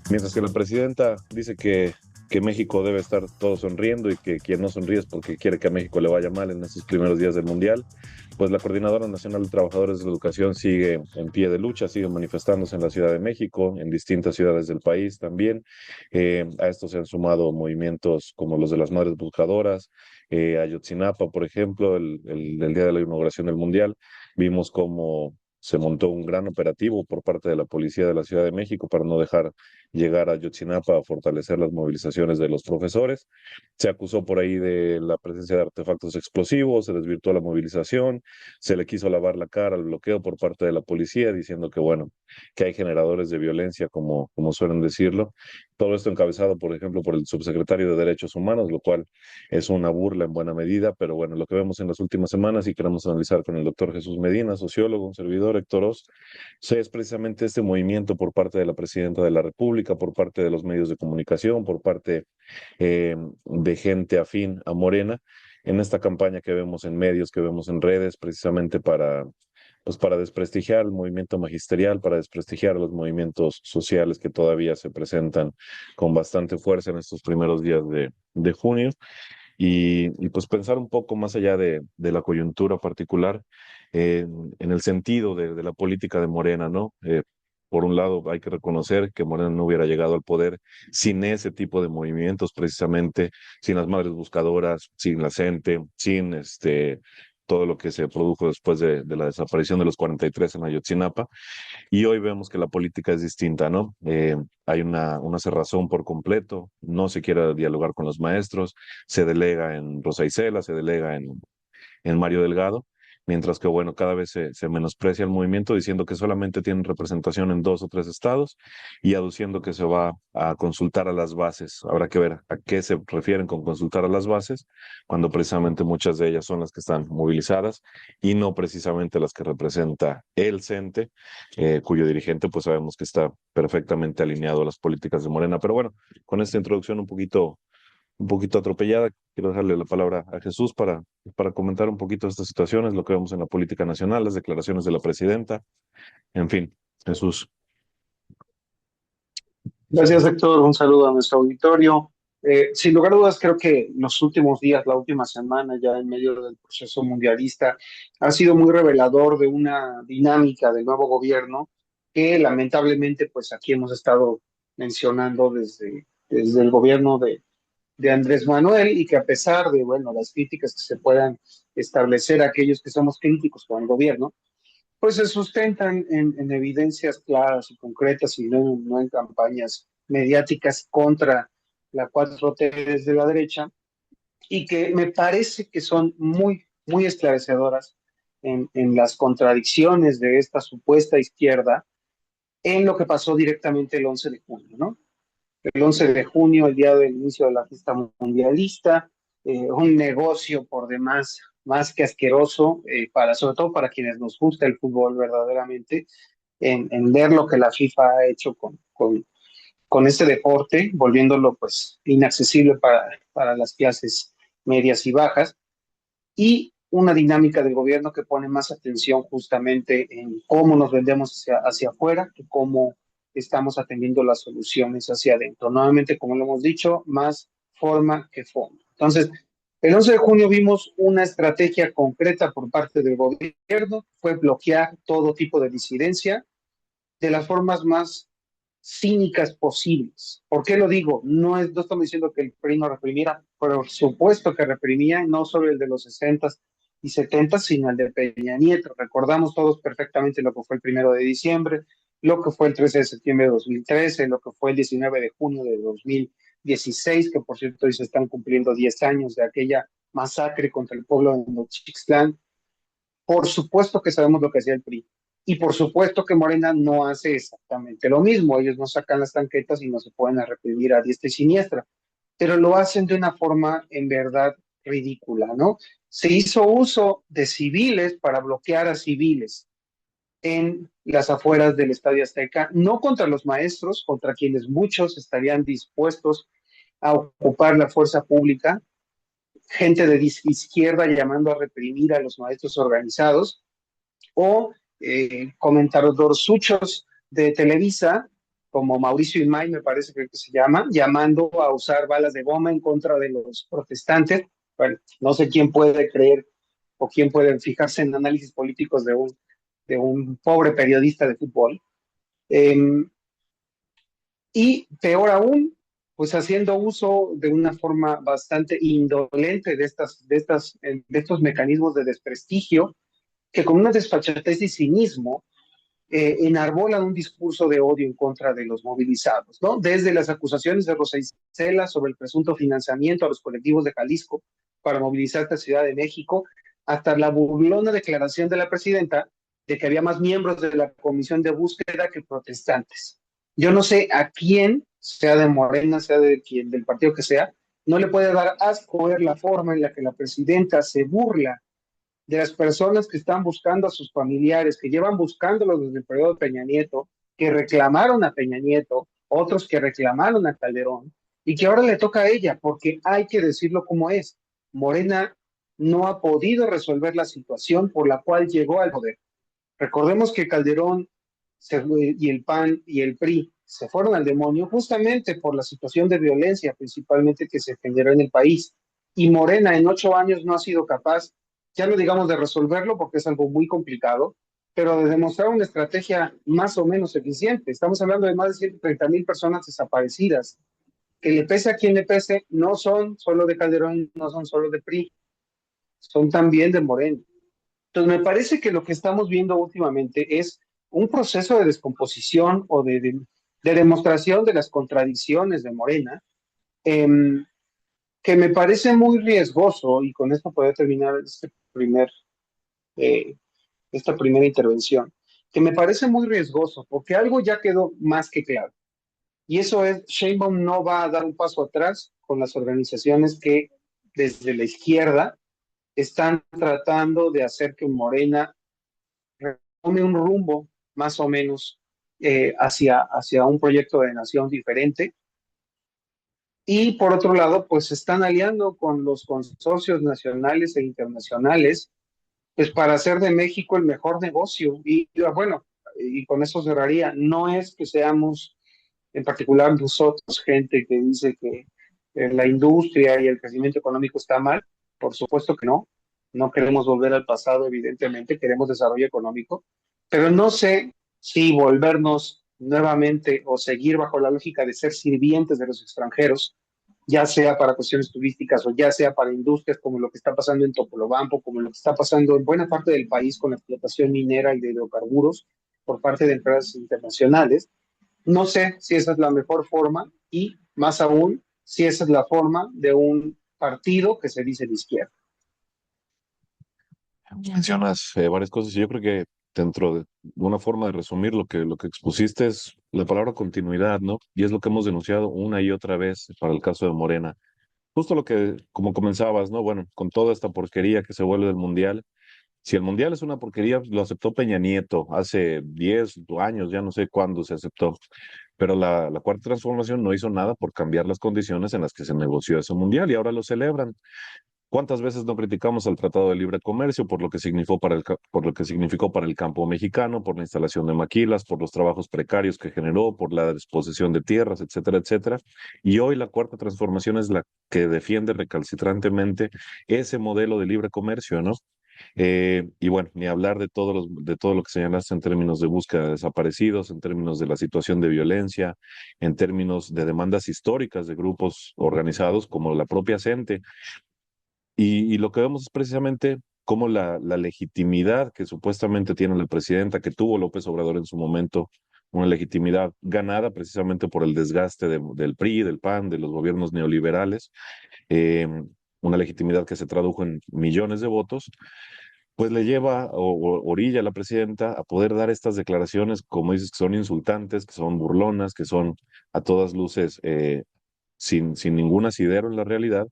Mientras que la presidenta dice que México debe estar todo sonriendo y que quien no sonríe es porque quiere que a México le vaya mal en estos primeros días del Mundial, pues la Coordinadora Nacional de Trabajadores de la Educación sigue en pie de lucha, sigue manifestándose en la Ciudad de México, en distintas ciudades del país también. A esto se han sumado movimientos como los de las Madres Buscadoras, Ayotzinapa, por ejemplo, el día de la inauguración del Mundial. Vimos cómo se montó un gran operativo por parte de la Policía de la Ciudad de México para no dejar llegar a Ayotzinapa a fortalecer las movilizaciones de los profesores. Se acusó por ahí de la presencia de artefactos explosivos, se desvirtuó la movilización, se le quiso lavar la cara al bloqueo por parte de la policía, diciendo que, bueno, que hay generadores de violencia, como suelen decirlo. Todo esto encabezado, por ejemplo, por el subsecretario de Derechos Humanos, lo cual es una burla en buena medida, pero bueno, lo que vemos en las últimas semanas y queremos analizar con el doctor Jesús Medina, sociólogo, un servidor, Héctor Oz, es precisamente este movimiento por parte de la presidenta de la República, por parte de los medios de comunicación, por parte de gente afín a Morena, en esta campaña que vemos en medios, que vemos en redes, precisamente para desprestigiar el movimiento magisterial, para desprestigiar los movimientos sociales que todavía se presentan con bastante fuerza en estos primeros días de junio y pues pensar un poco más allá de la coyuntura particular en el sentido de la política de Morena, ¿no? Por un lado, hay que reconocer que Morena no hubiera llegado al poder sin ese tipo de movimientos, precisamente, sin las madres buscadoras, sin la gente, sin todo lo que se produjo después de la desaparición de los 43 en Ayotzinapa. Y hoy vemos que la política es distinta, ¿no? Hay una cerrazón por completo, no se quiere dialogar con los maestros, se delega en Rosa Isela, se delega en Mario Delgado, mientras que, bueno, cada vez se menosprecia el movimiento diciendo que solamente tienen representación en dos o tres estados y aduciendo que se va a consultar a las bases. Habrá que ver a qué se refieren con consultar a las bases, cuando precisamente muchas de ellas son las que están movilizadas y no precisamente las que representa el CENTE, cuyo dirigente pues sabemos que está perfectamente alineado a las políticas de Morena. Pero bueno, con esta introducción un poquito atropellada. Quiero dejarle la palabra a Jesús para comentar un poquito estas situaciones, lo que vemos en la política nacional, las declaraciones de la presidenta, en fin, Jesús. Gracias, Héctor. Un saludo a nuestro auditorio. Sin lugar a dudas, creo que los últimos días, la última semana, ya en medio del proceso mundialista, ha sido muy revelador de una dinámica del nuevo gobierno que lamentablemente, pues aquí hemos estado mencionando desde el gobierno de Andrés Manuel y que a pesar de, bueno, las críticas que se puedan establecer a aquellos que somos críticos con el gobierno, pues se sustentan en evidencias claras y concretas y no en campañas mediáticas contra la 4T desde la derecha y que me parece que son muy esclarecedoras en las contradicciones de esta supuesta izquierda en lo que pasó directamente el 11 de junio, ¿no? El 11 de junio, el día del inicio de la fiesta mundialista, un negocio por demás más que asqueroso, sobre todo para quienes nos gusta el fútbol verdaderamente, en ver lo que la FIFA ha hecho con este deporte, volviéndolo pues inaccesible para las clases medias y bajas, y una dinámica del gobierno que pone más atención justamente en cómo nos vendemos hacia afuera que cómo estamos atendiendo las soluciones hacia adentro. Nuevamente, como lo hemos dicho, más forma que fondo. Entonces, el 11 de junio vimos una estrategia concreta por parte del gobierno, fue bloquear todo tipo de disidencia de las formas más cínicas posibles. ¿Por qué lo digo? No estamos diciendo que el PRI no reprimiera, por supuesto que reprimía, no solo el de los 60 y 70, sino el de Peña Nieto. Recordamos todos perfectamente lo que fue el 1 de diciembre, lo que fue el 13 de septiembre de 2013, lo que fue el 19 de junio de 2016, que por cierto hoy se están cumpliendo 10 años de aquella masacre contra el pueblo de Nochixtlán. Por supuesto que sabemos lo que hacía el PRI. Y por supuesto que Morena no hace exactamente lo mismo. Ellos no sacan las tanquetas y no se pueden reprimir a diestra y siniestra. Pero lo hacen de una forma en verdad ridícula, ¿no? Se hizo uso de civiles para bloquear a civiles en las afueras del Estadio Azteca, no contra los maestros, contra quienes muchos estarían dispuestos a ocupar la fuerza pública, gente de izquierda llamando a reprimir a los maestros organizados, o comentarios dorsuchos de Televisa como Mauricio Imay, me parece que se llama, llamando a usar balas de goma en contra de los protestantes. Bueno, no sé quién puede creer o quién puede fijarse en análisis políticos de un pobre periodista de fútbol. Eh, y peor aún, pues haciendo uso de una forma bastante indolente de estos mecanismos de desprestigio, que con una desfachatez y cinismo enarbolan un discurso de odio en contra de los movilizados, ¿no? Desde las acusaciones de Rosa Isela sobre el presunto financiamiento a los colectivos de Jalisco para movilizar esta Ciudad de México, hasta la burlona declaración de la presidenta de que había más miembros de la comisión de búsqueda que protestantes. Yo no sé a quién, sea de Morena, sea de quien, del partido que sea, no le puede dar asco ver la forma en la que la presidenta se burla de las personas que están buscando a sus familiares, que llevan buscándolos desde el periodo de Peña Nieto, que reclamaron a Peña Nieto, otros que reclamaron a Calderón, y que ahora le toca a ella, porque hay que decirlo como es. Morena no ha podido resolver la situación por la cual llegó al poder. Recordemos que Calderón y el PAN y el PRI se fueron al demonio justamente por la situación de violencia principalmente que se generó en el país. Y Morena en 8 años no ha sido capaz, ya no digamos de resolverlo porque es algo muy complicado, pero de demostrar una estrategia más o menos eficiente. Estamos hablando de más de 130,000 personas desaparecidas, que le pese a quien le pese, no son solo de Calderón, no son solo de PRI, son también de Morena. Entonces, me parece que lo que estamos viendo últimamente es un proceso de descomposición o de demostración de las contradicciones de Morena, eh, que me parece muy riesgoso, y con esto puedo terminar eh, esta primera intervención, que me parece muy riesgoso, porque algo ya quedó más que claro, y eso es, Sheinbaum no va a dar un paso atrás con las organizaciones que desde la izquierda están tratando de hacer que Morena tome un rumbo más o menos hacia un proyecto de nación diferente. Y por otro lado, pues se están aliando con los consorcios nacionales e internacionales, pues para hacer de México el mejor negocio. Y bueno, y con eso cerraría, no es que seamos, en particular nosotros, gente que dice que la industria y el crecimiento económico está mal, por supuesto que no. No queremos volver al pasado, evidentemente, queremos desarrollo económico, pero no sé si volvernos nuevamente o seguir bajo la lógica de ser sirvientes de los extranjeros, ya sea para cuestiones turísticas o ya sea para industrias como lo que está pasando en Topolobampo, como lo que está pasando en buena parte del país con la explotación minera y de hidrocarburos por parte de empresas internacionales. No sé si esa es la mejor forma y más aún si esa es la forma de un partido que se dice de izquierda. Mencionas varias cosas y yo creo que dentro de una forma de resumir lo que expusiste es la palabra continuidad, ¿no? Y es lo que hemos denunciado una y otra vez para el caso de Morena. Justo lo que, como comenzabas, ¿no? Bueno, con toda esta porquería que se vuelve del Mundial. Si el Mundial es una porquería, lo aceptó Peña Nieto hace 10 años, ya no sé cuándo se aceptó. Pero la Cuarta Transformación no hizo nada por cambiar las condiciones en las que se negoció ese Mundial y ahora lo celebran. ¿Cuántas veces no criticamos al Tratado de Libre Comercio por lo que significó por lo que significó para el campo mexicano, por la instalación de maquilas, por los trabajos precarios que generó, por la disposición de tierras, etcétera, etcétera? Y hoy la Cuarta Transformación es la que defiende recalcitrantemente ese modelo de libre comercio, ¿no? Y bueno, ni hablar de todo lo que señalaste en términos de búsqueda de desaparecidos, en términos de la situación de violencia, en términos de demandas históricas de grupos organizados como la propia CENTE. Y lo que vemos es precisamente cómo la legitimidad que supuestamente tiene la presidenta, que tuvo López Obrador en su momento, una legitimidad ganada precisamente por el desgaste del PRI, del PAN, de los gobiernos neoliberales, eh, una legitimidad que se tradujo en millones de votos, pues le lleva o orilla a la presidenta a poder dar estas declaraciones, como dices, que son insultantes, que son burlonas, que son a todas luces sin ningún asidero en la realidad,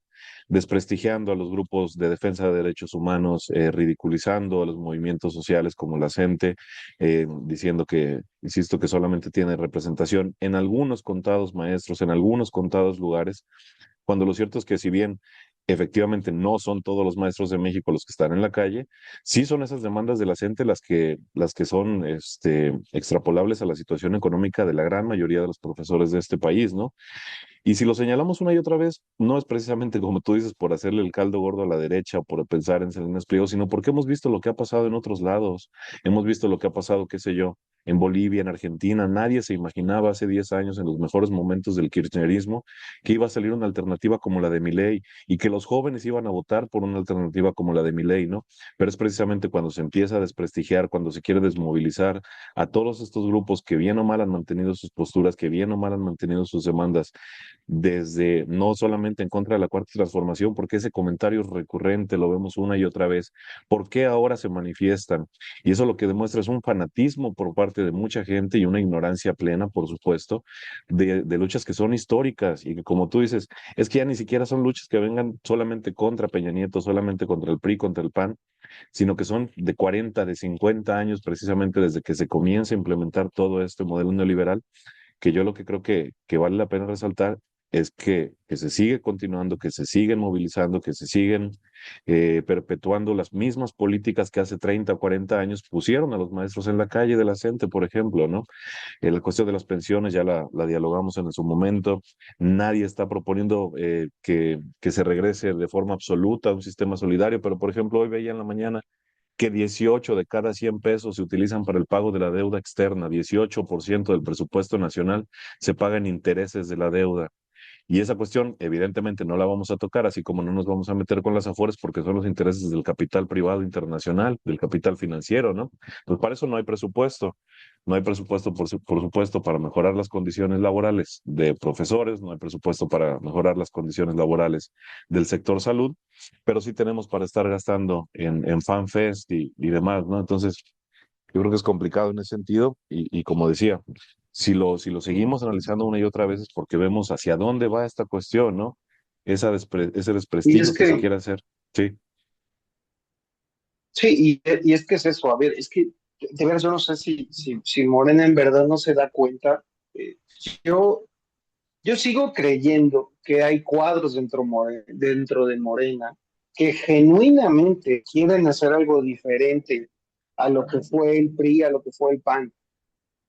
desprestigiando a los grupos de defensa de derechos humanos, ridiculizando a los movimientos sociales como la gente, diciendo que, insisto, que solamente tiene representación en algunos contados maestros, en algunos contados lugares, cuando lo cierto es que si bien efectivamente no son todos los maestros de México los que están en la calle, sí son esas demandas de la gente las que son extrapolables a la situación económica de la gran mayoría de los profesores de este país, ¿no? Y si lo señalamos una y otra vez, no es precisamente como tú dices por hacerle el caldo gordo a la derecha o por pensar en Salinas Pliego, sino porque hemos visto lo que ha pasado en otros lados, hemos visto lo que ha pasado, qué sé yo, en Bolivia, en Argentina. Nadie se imaginaba hace 10 años, en los mejores momentos del kirchnerismo, que iba a salir una alternativa como la de Milei y que los jóvenes iban a votar por una alternativa como la de Milei, ¿no? Pero es precisamente cuando se empieza a desprestigiar, cuando se quiere desmovilizar a todos estos grupos que bien o mal han mantenido sus posturas, que bien o mal han mantenido sus demandas desde no solamente en contra de la cuarta transformación, porque ese comentario es recurrente, lo vemos una y otra vez. ¿Por qué ahora se manifiestan? Y eso lo que demuestra es un fanatismo por parte de mucha gente y una ignorancia plena, por supuesto, de luchas que son históricas y que, como tú dices, es que ya ni siquiera son luchas que vengan solamente contra Peña Nieto, solamente contra el PRI, contra el PAN, sino que son de 40, de 50 años, precisamente desde que se comienza a implementar todo este modelo neoliberal, que yo lo que creo que vale la pena resaltar es que se sigue continuando, que se siguen movilizando, que se siguen perpetuando las mismas políticas que hace 30 o 40 años pusieron a los maestros en la calle de la gente, por ejemplo, ¿no? La cuestión de las pensiones ya la dialogamos en su momento. Nadie está proponiendo que se regrese de forma absoluta a un sistema solidario, pero por ejemplo, hoy veía en la mañana que 18 de cada 100 pesos se utilizan para el pago de la deuda externa, 18% del presupuesto nacional se paga en intereses de la deuda. Y esa cuestión, evidentemente, no la vamos a tocar, así como no nos vamos a meter con las afores, porque son los intereses del capital privado internacional, del capital financiero, ¿no? Pues para eso no hay presupuesto. No hay presupuesto, por supuesto, para mejorar las condiciones laborales de profesores, no hay presupuesto para mejorar las condiciones laborales del sector salud, pero sí tenemos para estar gastando en FanFest y demás, ¿no? Entonces, yo creo que es complicado en ese sentido y como decía, si lo seguimos analizando una y otra vez es porque vemos hacia dónde va esta cuestión, ¿no? Ese Y desprestigio es que se que, quiere hacer. Sí, sí, y es que es eso, a ver, es que de veras yo no sé si Morena en verdad no se da cuenta. eh, yo, yo sigo creyendo que hay cuadros dentro de Morena que genuinamente quieren hacer algo diferente a lo que fue el PRI, a lo que fue el PAN,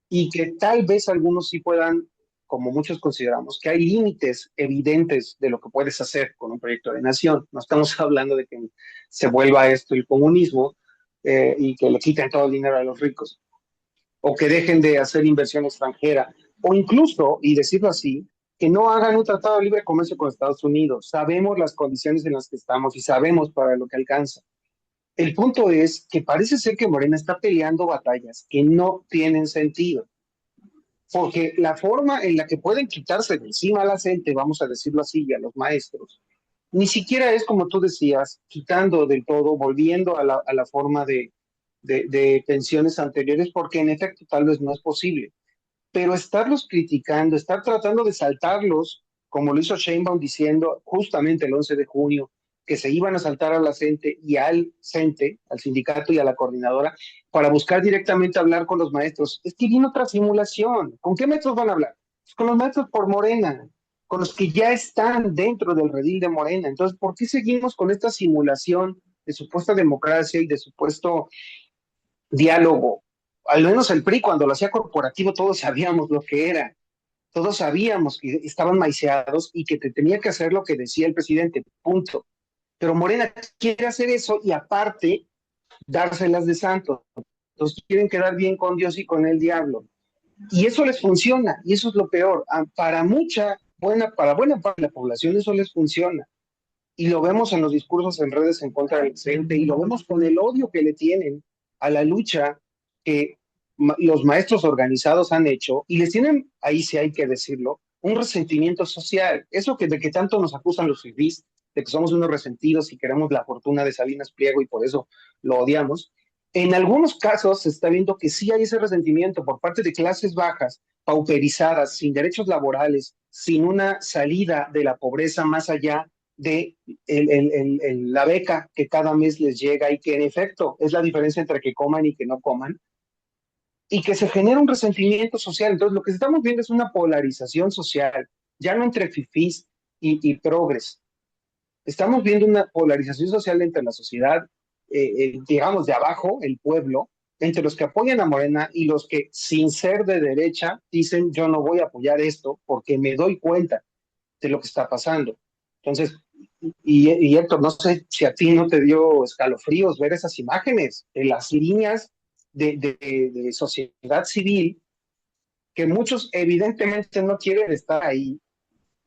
y que tal vez algunos sí puedan, como muchos consideramos, que hay límites evidentes de lo que puedes hacer con un proyecto de nación. No estamos hablando de que se vuelva esto el comunismo y que le quiten todo el dinero a los ricos, o que dejen de hacer inversión extranjera, o incluso, y decirlo así, que no hagan un tratado de libre comercio con Estados Unidos. Sabemos las condiciones en las que estamos y sabemos para lo que alcanza. El punto es que parece ser que Morena está peleando batallas que no tienen sentido, porque la forma en la que pueden quitarse de encima a la gente, vamos a decirlo así, y a los maestros, ni siquiera es como tú decías, quitando del todo, volviendo a la forma de pensiones anteriores, porque en efecto tal vez no es posible, pero estarlos criticando, estar tratando de saltarlos, como lo hizo Sheinbaum diciendo justamente el 11 de junio, que se iban a saltar a la CENTE y al CENTE, al sindicato y a la coordinadora, para buscar directamente hablar con los maestros. Es que viene otra simulación. ¿Con qué maestros van a hablar? Pues con los maestros por Morena, con los que ya están dentro del redil de Morena. Entonces, ¿por qué seguimos con esta simulación de supuesta democracia y de supuesto diálogo? Al menos el PRI, cuando lo hacía corporativo, todos sabíamos lo que era, todos sabíamos que estaban maiceados y que te tenía que hacer lo que decía el presidente, punto. Pero Morena quiere hacer eso y aparte dárselas de santo. Entonces quieren quedar bien con Dios y con el diablo. Y eso les funciona, y eso es lo peor. Para buena parte de la población eso les funciona. Y lo vemos en los discursos en redes en contra del CENTE, y lo vemos con el odio que le tienen a la lucha que los maestros organizados han hecho, y les tienen, ahí sí hay que decirlo, un resentimiento social. Eso que de que tanto nos acusan los fifís, de que somos unos resentidos y queremos la fortuna de Salinas Pliego y por eso lo odiamos. En algunos casos se está viendo que sí hay ese resentimiento por parte de clases bajas, pauperizadas, sin derechos laborales, sin una salida de la pobreza más allá de la beca que cada mes les llega y que en efecto es la diferencia entre que coman y que no coman, y que se genera un resentimiento social. Entonces, lo que estamos viendo es una polarización social, ya no entre fifís y progres, Estamos viendo una polarización social entre la sociedad, digamos, de abajo, el pueblo, entre los que apoyan a Morena y los que, sin ser de derecha, dicen yo no voy a apoyar esto porque me doy cuenta de lo que está pasando. Entonces, y Héctor, no sé si a ti no te dio escalofríos ver esas imágenes de las líneas de sociedad civil, que muchos evidentemente no quieren estar ahí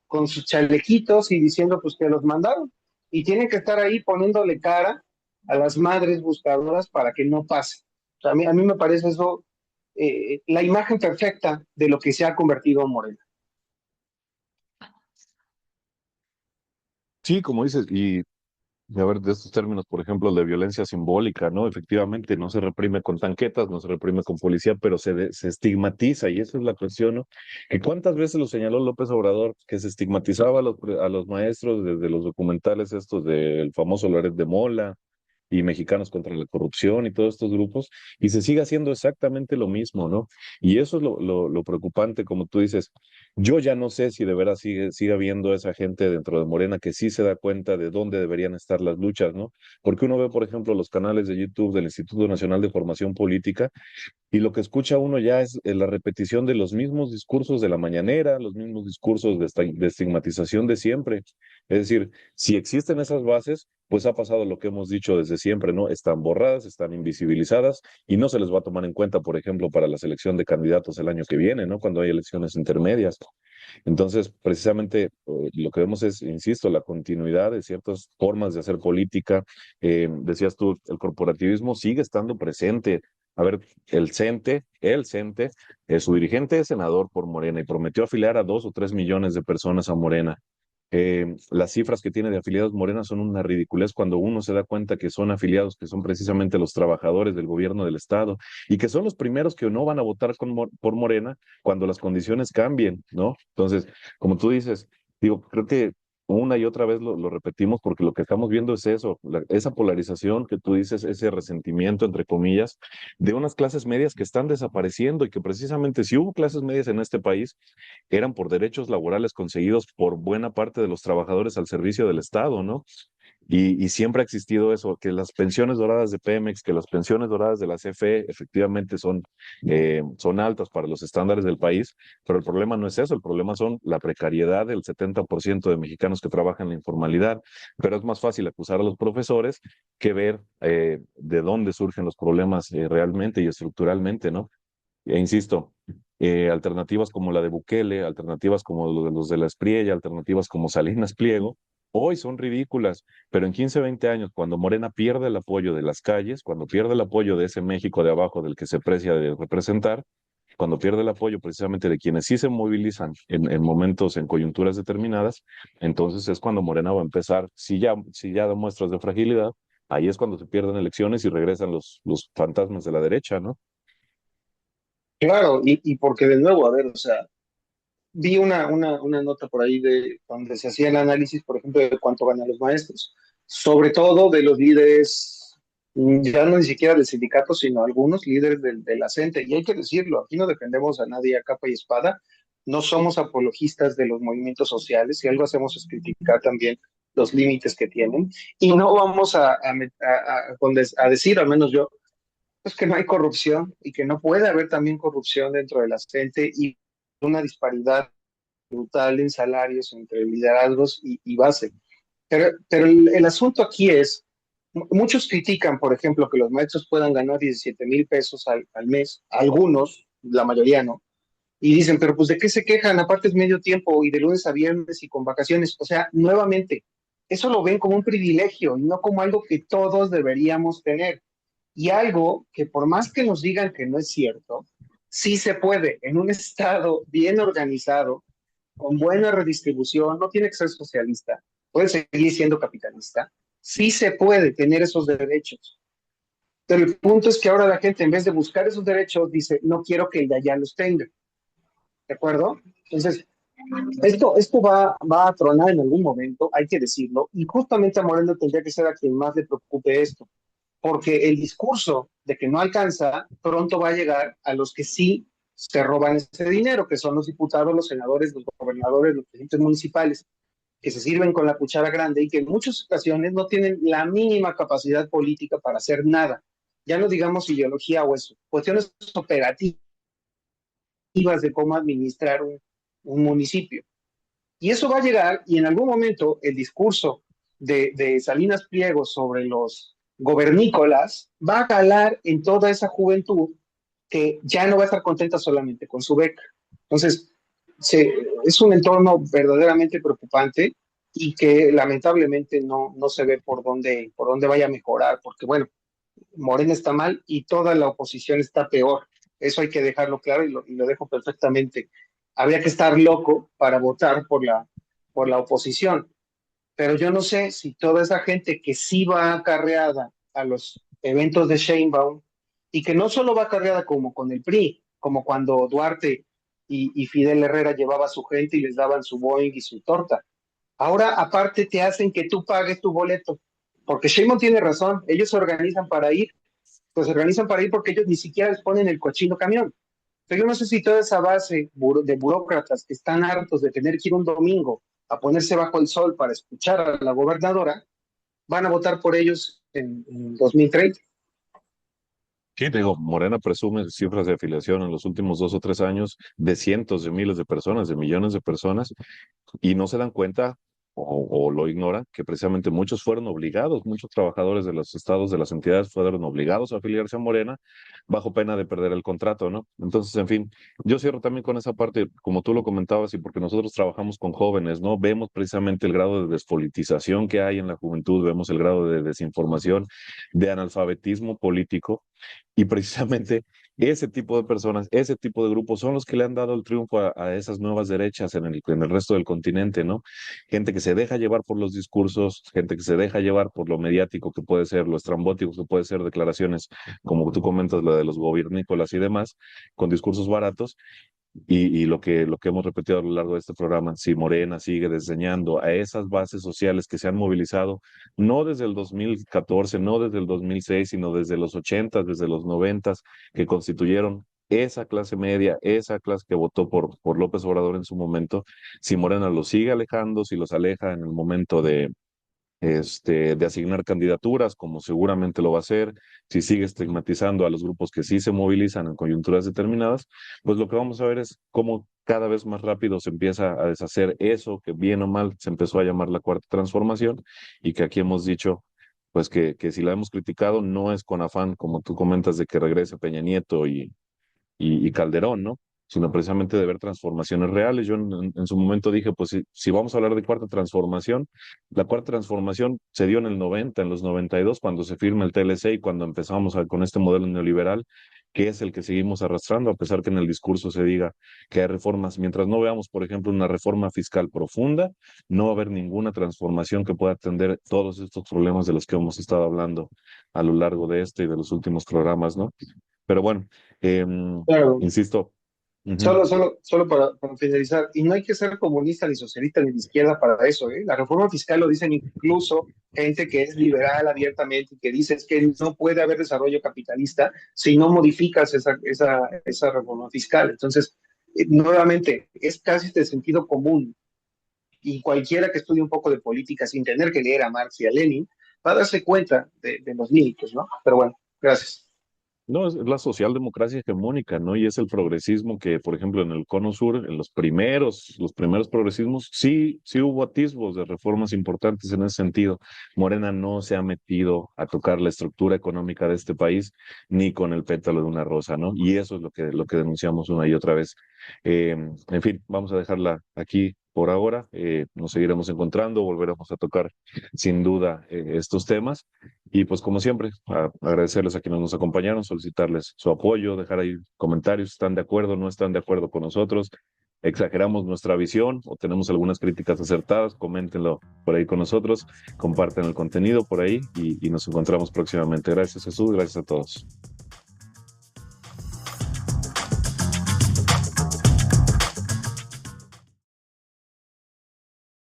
con sus chalequitos y diciendo pues que los mandaron. Y tienen que estar ahí poniéndole cara a las madres buscadoras para que no pase. O sea, a mí me parece eso la imagen perfecta de lo que se ha convertido en Morena. Sí, como dices, y a ver, de estos términos, por ejemplo, de violencia simbólica, ¿no? Efectivamente, no se reprime con tanquetas, no se reprime con policía, pero se estigmatiza, y esa es la cuestión, ¿no? Que cuántas veces lo señaló López Obrador, que se estigmatizaba a los maestros desde los documentales estos del famoso Loret de Mola, y Mexicanos contra la Corrupción y todos estos grupos, y se sigue haciendo exactamente lo mismo, ¿no? Y eso es lo preocupante, como tú dices. Yo ya no sé si de veras sigue habiendo esa gente dentro de Morena que sí se da cuenta de dónde deberían estar las luchas, ¿no? Porque uno ve, por ejemplo, los canales de YouTube del Instituto Nacional de Formación Política y lo que escucha uno ya es la repetición de los mismos discursos de la mañanera, los mismos discursos de estigmatización de siempre. Es decir, si existen esas bases, pues ha pasado lo que hemos dicho desde siempre, ¿no? Están borradas, están invisibilizadas y no se les va a tomar en cuenta, por ejemplo, para la selección de candidatos el año que viene, ¿no? Cuando hay elecciones intermedias. Entonces, precisamente lo que vemos es, insisto, la continuidad de ciertas formas de hacer política. Decías tú, el corporativismo sigue estando presente. A ver, el CENTE, su dirigente es senador por Morena y prometió afiliar a 2 o 3 millones de personas a Morena. Las cifras que tiene de afiliados Morena son una ridiculez cuando uno se da cuenta que son afiliados, que son precisamente los trabajadores del gobierno del Estado y que son los primeros que no van a votar por Morena cuando las condiciones cambien, ¿no? Entonces, como tú dices, digo, creo que una y otra vez lo repetimos porque lo que estamos viendo es eso, esa polarización que tú dices, ese resentimiento, entre comillas, de unas clases medias que están desapareciendo y que precisamente si hubo clases medias en este país, eran por derechos laborales conseguidos por buena parte de los trabajadores al servicio del Estado, ¿no? Y siempre ha existido eso, que las pensiones doradas de Pemex, que las pensiones doradas de la CFE efectivamente son altas para los estándares del país, pero el problema no es eso, el problema son la precariedad del 70% de mexicanos que trabajan en la informalidad, pero es más fácil acusar a los profesores que ver de dónde surgen los problemas realmente y estructuralmente, ¿no? E insisto, alternativas como la de Bukele, alternativas como los de la Espriella, alternativas como Salinas Pliego, hoy son ridículas, pero en 15, 20 años, cuando Morena pierde el apoyo de las calles, cuando pierde el apoyo de ese México de abajo del que se precia de representar, cuando pierde el apoyo precisamente de quienes sí se movilizan en momentos, en coyunturas determinadas, entonces es cuando Morena va a empezar, si ya da muestras de fragilidad, ahí es cuando se pierden elecciones y regresan los fantasmas de la derecha, ¿no? Claro, y porque de nuevo, a ver, o sea, vi una nota por ahí de donde se hacía el análisis, por ejemplo, de cuánto ganan los maestros, sobre todo de los líderes, ya no ni siquiera del sindicato, sino algunos líderes de la CENTE. Y hay que decirlo, aquí no defendemos a nadie a capa y espada, no somos apologistas de los movimientos sociales, si algo hacemos es criticar también los límites que tienen, y no vamos a decir, al menos yo, pues que no hay corrupción y que no puede haber también corrupción dentro de la CENTE y una disparidad brutal en salarios entre liderazgos y base. Pero el asunto aquí es, muchos critican, por ejemplo, que los maestros puedan ganar 17,000 pesos al mes, algunos, la mayoría no, y dicen, pero pues ¿de qué se quejan? Aparte es medio tiempo y de lunes a viernes y con vacaciones. O sea, nuevamente, eso lo ven como un privilegio y no como algo que todos deberíamos tener. Y algo que por más que nos digan que no es cierto, sí se puede en un estado bien organizado, con buena redistribución, no tiene que ser socialista, puede seguir siendo capitalista, sí se puede tener esos derechos. Pero el punto es que ahora la gente, en vez de buscar esos derechos, dice, no quiero que el de allá los tenga. ¿De acuerdo? Entonces, esto va a tronar en algún momento, hay que decirlo, y justamente a Moreno tendría que ser a quien más le preocupe esto, porque el discurso de que no alcanza pronto va a llegar a los que sí se roban ese dinero, que son los diputados, los senadores, los gobernadores, los presidentes municipales. que se sirven con la cuchara grande y que en muchas ocasiones no tienen la mínima capacidad política para hacer nada. Ya no digamos ideología o eso, cuestiones operativas de cómo administrar un municipio. Y eso va a llegar y en algún momento el discurso de Salinas Pliego sobre los gobernícolas va a calar en toda esa juventud que ya no va a estar contenta solamente con su beca. Entonces, es un entorno verdaderamente preocupante y que lamentablemente no se ve por dónde vaya a mejorar, porque bueno, Morena está mal y toda la oposición está peor. Eso hay que dejarlo claro y lo dejo perfectamente. Habría que estar loco para votar por la oposición, pero yo no sé si toda esa gente que sí va acarreada a los eventos de Sheinbaum y que no solo va acarreada como con el PRI, como cuando Duarte y Fidel Herrera llevaba a su gente y les daban su Boeing y su torta. Ahora, aparte, te hacen que tú pagues tu boleto, porque Sheinbaum tiene razón, ellos se organizan para ir, pues se organizan para ir porque ellos ni siquiera les ponen el cochino camión. Pero yo no sé si toda esa base de burócratas que están hartos de tener que ir un domingo a ponerse bajo el sol para escuchar a la gobernadora, van a votar por ellos en 2030. Sí, te digo, Morena presume cifras de afiliación en los últimos 2 o 3 años de cientos de miles de personas, de millones de personas, y no se dan cuenta o lo ignoran que precisamente muchos fueron obligados, muchos trabajadores de los estados, de las entidades fueron obligados a afiliarse a Morena bajo pena de perder el contrato, ¿no? Entonces, en fin, yo cierro también con esa parte, como tú lo comentabas, y porque nosotros trabajamos con jóvenes, ¿no? Vemos precisamente el grado de despolitización que hay en la juventud, vemos el grado de desinformación, de analfabetismo político, y precisamente ese tipo de personas, ese tipo de grupos son los que le han dado el triunfo a esas nuevas derechas en el resto del continente, ¿no? Gente que se deja llevar por los discursos, gente que se deja llevar por lo mediático que puede ser, lo estrambótico que puede ser declaraciones, como tú comentas, la de los gobiernícolas y demás, con discursos baratos, y lo que hemos repetido a lo largo de este programa, si Morena sigue desdeñando a esas bases sociales que se han movilizado, no desde el 2014, no desde el 2006, sino desde los 80, desde los 90, que constituyeron esa clase media, esa clase que votó por López Obrador en su momento, si Morena los sigue alejando, si los aleja en el momento de asignar candidaturas, como seguramente lo va a hacer, si sigue estigmatizando a los grupos que sí se movilizan en coyunturas determinadas, pues lo que vamos a ver es cómo cada vez más rápido se empieza a deshacer eso que bien o mal se empezó a llamar la cuarta transformación y que aquí hemos dicho, pues que si la hemos criticado no es con afán, como tú comentas, de que regrese Peña Nieto y Calderón, ¿no? Sino precisamente de ver transformaciones reales. Yo en su momento dije, pues si vamos a hablar de cuarta transformación, la cuarta transformación se dio en el 90, en los 92, cuando se firma el TLC y cuando empezamos con este modelo neoliberal, que es el que seguimos arrastrando, a pesar que en el discurso se diga que hay reformas. Mientras no veamos, por ejemplo, una reforma fiscal profunda, no va a haber ninguna transformación que pueda atender todos estos problemas de los que hemos estado hablando a lo largo de este y de los últimos programas, ¿no? Pero bueno, Claro, insisto. Ujú. solo para finalizar, y no hay que ser comunista ni socialista ni de izquierda para eso, ¿eh? La reforma fiscal lo dicen incluso gente que es liberal abiertamente y que dice es que no puede haber desarrollo capitalista si no modificas esa reforma fiscal. Entonces, nuevamente, es casi de sentido común y cualquiera que estudie un poco de política sin tener que leer a Marx y a Lenin va a darse cuenta de los límites, ¿no? Pero bueno, gracias. No, es la socialdemocracia hegemónica, ¿no? Y es el progresismo que, por ejemplo, en el Cono Sur, en los primeros progresismos, sí hubo atisbos de reformas importantes en ese sentido. Morena no se ha metido a tocar la estructura económica de este país ni con el pétalo de una rosa, ¿no? Y eso es lo que denunciamos una y otra vez. En fin, vamos a dejarla aquí por ahora. Nos seguiremos encontrando, volveremos a tocar sin duda estos temas. Y pues como siempre, agradecerles a quienes nos acompañaron, solicitarles su apoyo, dejar ahí comentarios, están de acuerdo, no están de acuerdo con nosotros, exageramos nuestra visión o tenemos algunas críticas acertadas, coméntenlo por ahí con nosotros, comparten el contenido por ahí y nos encontramos próximamente. Gracias Jesús, gracias a todos.